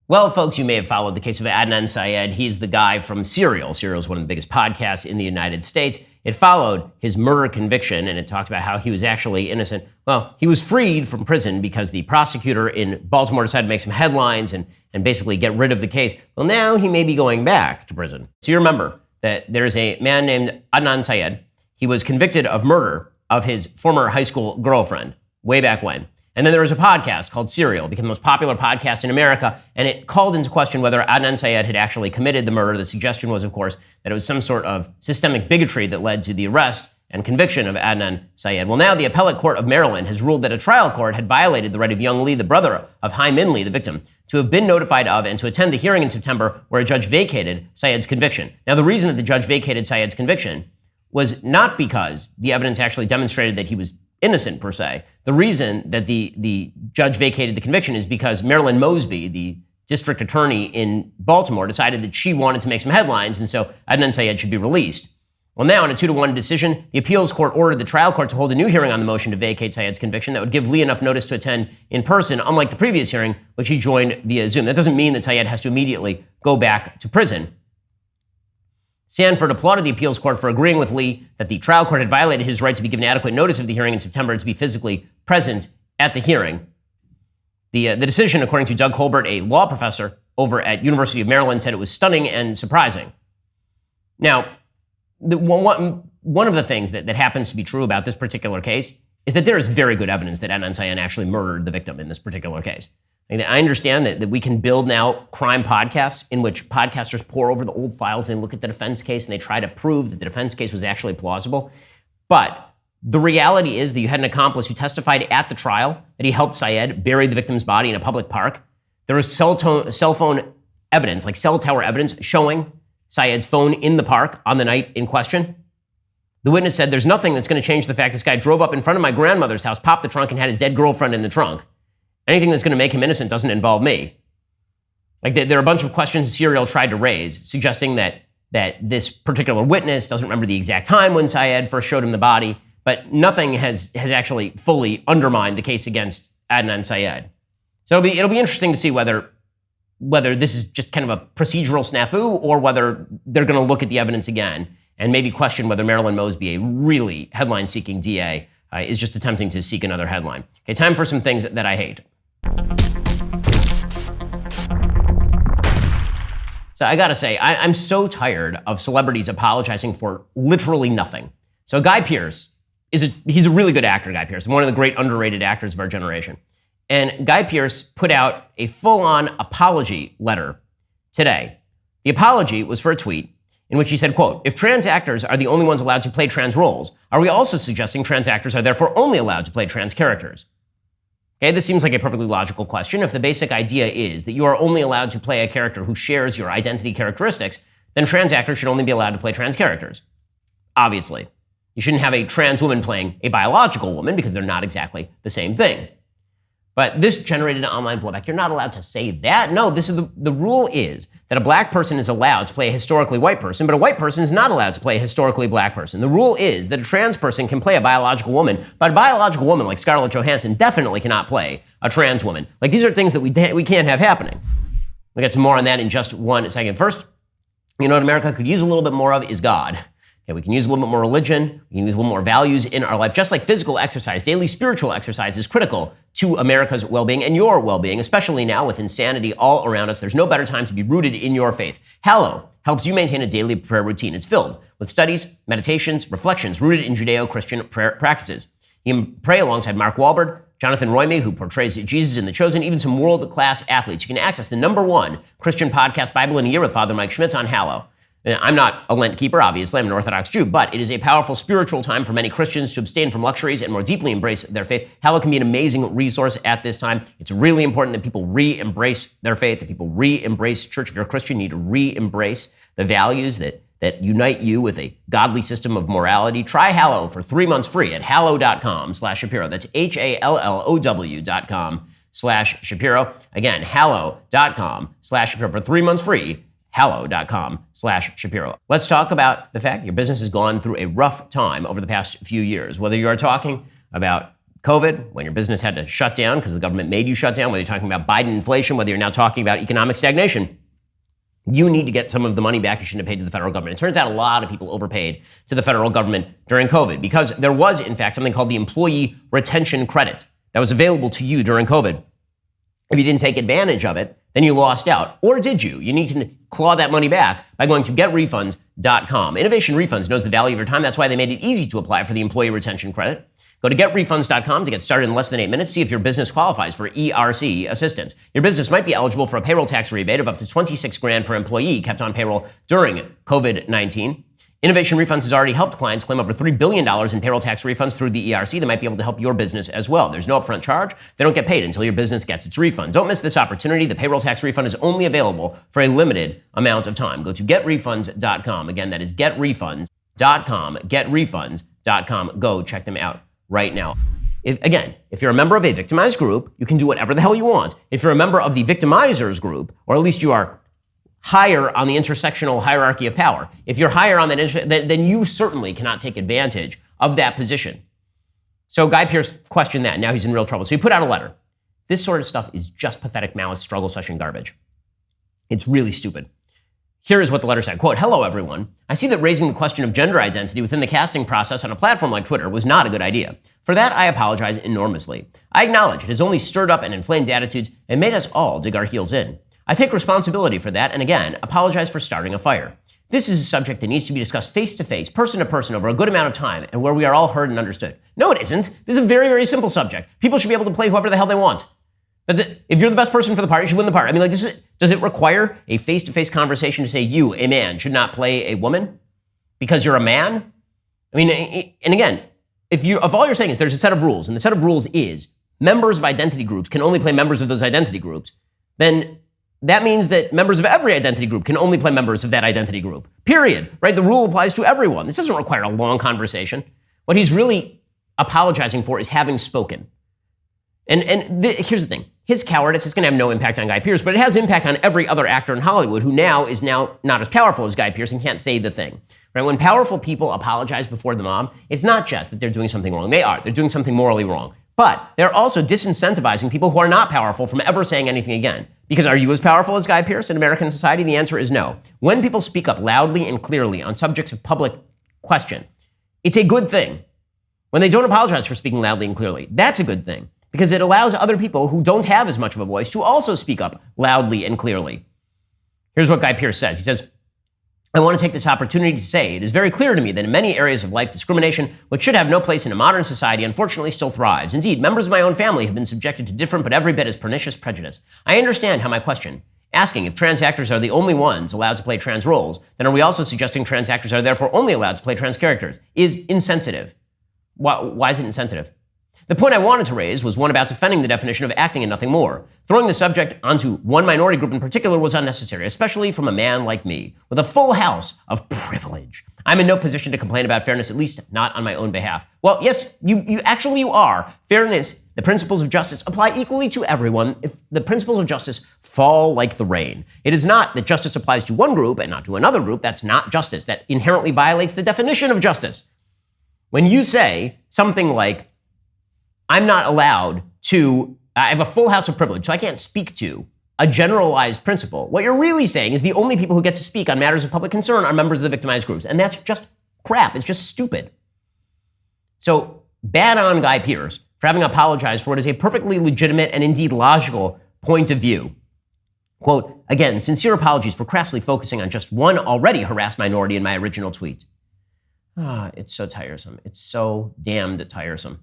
Well, folks, you may have followed the case of Adnan Syed. He's the guy from Serial. Serial is one of the biggest podcasts in the United States. It followed his murder conviction, and it talked about how he was actually innocent. Well, he was freed from prison because the prosecutor in Baltimore decided to make some headlines and basically get rid of the case. Well, now he may be going back to prison. So you remember that there's a man named Adnan Syed. He was convicted of murder of his former high school girlfriend way back when. And then there was a podcast called Serial. It became the most popular podcast in America, and it called into question whether Adnan Syed had actually committed the murder. The suggestion was, of course, that it was some sort of systemic bigotry that led to the arrest and conviction of Adnan Syed. Well, now the appellate court of Maryland has ruled that a trial court had violated the right of young Lee, the brother of Hae Min Lee, the victim, to have been notified of and to attend the hearing in September where a judge vacated Syed's conviction. Now, the reason that the judge vacated Syed's conviction was not because the evidence actually demonstrated that he was innocent, per se. The reason that the judge vacated the conviction is because Marilyn Mosby, the district attorney in Baltimore, decided that she wanted to make some headlines, and so Adnan Syed should be released. Well, now, in a 2-1 decision, the appeals court ordered the trial court to hold a new hearing on the motion to vacate Syed's conviction that would give Lee enough notice to attend in person, unlike the previous hearing, which he joined via Zoom. That doesn't mean that Syed has to immediately go back to prison. Sanford applauded the appeals court for agreeing with Lee that the trial court had violated his right to be given adequate notice of the hearing in September and to be physically present at the hearing. The decision, according to Doug Colbert, a law professor over at University of Maryland, said it was stunning and surprising. Now, one of the things that happens to be true about this particular case is that there is very good evidence that Adnan Syed actually murdered the victim in this particular case. I understand that we can build now crime podcasts in which podcasters pore over the old files and look at the defense case and they try to prove that the defense case was actually plausible. But the reality is that you had an accomplice who testified at the trial that he helped Syed bury the victim's body in a public park. There was cell phone evidence, like cell tower evidence, showing Syed's phone in the park on the night in question. The witness said, "There's nothing that's going to change the fact this guy drove up in front of my grandmother's house, popped the trunk, and had his dead girlfriend in the trunk. Anything that's going to make him innocent doesn't involve me." Like, there are a bunch of questions Serial tried to raise, suggesting that this particular witness doesn't remember the exact time when Syed first showed him the body, but nothing has actually fully undermined the case against Adnan Syed. So it'll be interesting to see whether this is just kind of a procedural snafu or whether they're going to look at the evidence again and maybe question whether Marilyn Mosby, a really headline-seeking DA, is just attempting to seek another headline. Okay, time for some things that I hate. So I gotta say, I'm so tired of celebrities apologizing for literally nothing. So Guy Pearce, he's a really good actor, Guy Pearce, one of the great underrated actors of our generation. And Guy Pearce put out a full-on apology letter today. The apology was for a tweet in which he said, quote, "If trans actors are the only ones allowed to play trans roles, are we also suggesting trans actors are therefore only allowed to play trans characters?" Okay, this seems like a perfectly logical question. If the basic idea is that you are only allowed to play a character who shares your identity characteristics, then trans actors should only be allowed to play trans characters. Obviously. You shouldn't have a trans woman playing a biological woman because they're not exactly the same thing. But this generated an online blowback. You're not allowed to say that. No, this is the rule is that a black person is allowed to play a historically white person, but a white person is not allowed to play a historically black person. The rule is that a trans person can play a biological woman, but a biological woman like Scarlett Johansson definitely cannot play a trans woman. Like, these are things that we can't have happening. We'll get to more on that in just one second. First, you know what America could use a little bit more of is God. Okay, we can use a little bit more religion, we can use a little more values in our life. Just like physical exercise, daily spiritual exercise is critical to America's well-being and your well-being, especially now with insanity all around us. There's no better time to be rooted in your faith. Hallow helps you maintain a daily prayer routine. It's filled with studies, meditations, reflections rooted in Judeo-Christian prayer practices. You can pray alongside Mark Wahlberg, Jonathan Roymey, who portrays Jesus in The Chosen, even some world-class athletes. You can access the #1 Christian podcast Bible in a year with Father Mike Schmitz on Hallow. I'm not a Lent keeper, obviously, I'm an Orthodox Jew, but it is a powerful spiritual time for many Christians to abstain from luxuries and more deeply embrace their faith. Hallow can be an amazing resource at this time. It's really important that people re-embrace their faith, that people re-embrace church. If you're a Christian, you need to re-embrace the values that unite you with a godly system of morality. Try Hallow for 3 months free at hallow.com/Shapiro. That's HALLOW.com/Shapiro. Again, hallow.com/Shapiro for 3 months free. Hallow.com/Shapiro. Let's talk about the fact your business has gone through a rough time over the past few years. Whether you are talking about COVID, when your business had to shut down because the government made you shut down, whether you're talking about Biden inflation, whether you're now talking about economic stagnation, you need to get some of the money back you shouldn't have paid to the federal government. It turns out a lot of people overpaid to the federal government during COVID because there was, in fact, something called the Employee Retention Credit that was available to you during COVID. If you didn't take advantage of it, then you lost out. Or did you? You need to claw that money back by going to getrefunds.com. Innovation Refunds knows the value of your time. That's why they made it easy to apply for the Employee Retention Credit. Go to getrefunds.com to get started in less than 8 minutes. See if your business qualifies for ERC assistance. Your business might be eligible for a payroll tax rebate of up to $26,000 per employee kept on payroll during COVID-19. Innovation Refunds has already helped clients claim over $3 billion in payroll tax refunds through the ERC. They might be able to help your business as well. There's no upfront charge. They don't get paid until your business gets its refund. Don't miss this opportunity. The payroll tax refund is only available for a limited amount of time. Go to getrefunds.com. Again, that is getrefunds.com. Getrefunds.com. Go check them out right now. If you're a member of a victimized group, you can do whatever the hell you want. If you're a member of the victimizers group, or at least you are higher on the intersectional hierarchy of power, if you're higher on that, then you certainly cannot take advantage of that position. So Guy Pearce questioned that. Now he's in real trouble. So he put out a letter. This sort of stuff is just pathetic Maoist struggle session garbage. It's really stupid. Here is what the letter said. Quote, "Hello, everyone. I see that raising the question of gender identity within the casting process on a platform like Twitter was not a good idea. For that, I apologize enormously. I acknowledge it has only stirred up and inflamed attitudes and made us all dig our heels in. I take responsibility for that and again, apologize for starting a fire. This is a subject that needs to be discussed face-to-face, person-to-person over a good amount of time and where we are all heard and understood. No, it isn't. This is a very, very simple subject. People should be able to play whoever the hell they want. That's it. If you're the best person for the part, you should win the part. I mean, like, does it require a face-to-face conversation to say you, a man, should not play a woman because you're a man? I mean, and again, if all you're saying is there's a set of rules, and the set of rules is members of identity groups can only play members of those identity groups, then that means that members of every identity group can only play members of that identity group. Period. Right? The rule applies to everyone. This doesn't require a long conversation. What he's really apologizing for is having spoken. And here's the thing. His cowardice is going to have no impact on Guy Pearce, but it has impact on every other actor in Hollywood who now is not as powerful as Guy Pearce and can't say the thing. Right? When powerful people apologize before the mob, it's not just that they're doing something wrong. They're doing something morally wrong. But they're also disincentivizing people who are not powerful from ever saying anything again. Because are you as powerful as Guy Pearce in American society? The answer is no. When people speak up loudly and clearly on subjects of public question, it's a good thing. When they don't apologize for speaking loudly and clearly, that's a good thing. Because it allows other people who don't have as much of a voice to also speak up loudly and clearly. Here's what Guy Pearce says. He says, I want to take this opportunity to say it is very clear to me that in many areas of life, discrimination, which should have no place in a modern society, unfortunately still thrives. Indeed, members of my own family have been subjected to different but every bit as pernicious prejudice. I understand how my question, asking if trans actors are the only ones allowed to play trans roles, then are we also suggesting trans actors are therefore only allowed to play trans characters, is insensitive. Why is it insensitive? The point I wanted to raise was one about defending the definition of acting and nothing more. Throwing the subject onto one minority group in particular was unnecessary, especially from a man like me, with a full house of privilege. I'm in no position to complain about fairness, at least not on my own behalf. Well, yes, you are. Fairness, the principles of justice apply equally to everyone if the principles of justice fall like the rain. It is not that justice applies to one group and not to another group. That's not justice. That inherently violates the definition of justice. When you say something like, I'm not allowed to, I have a full house of privilege, so I can't speak to a generalized principle. What you're really saying is the only people who get to speak on matters of public concern are members of the victimized groups. And that's just crap. It's just stupid. So bad on Guy Pearce for having apologized for what is a perfectly legitimate and indeed logical point of view. Quote, again, sincere apologies for crassly focusing on just one already harassed minority in my original tweet. It's so tiresome. It's so damned tiresome.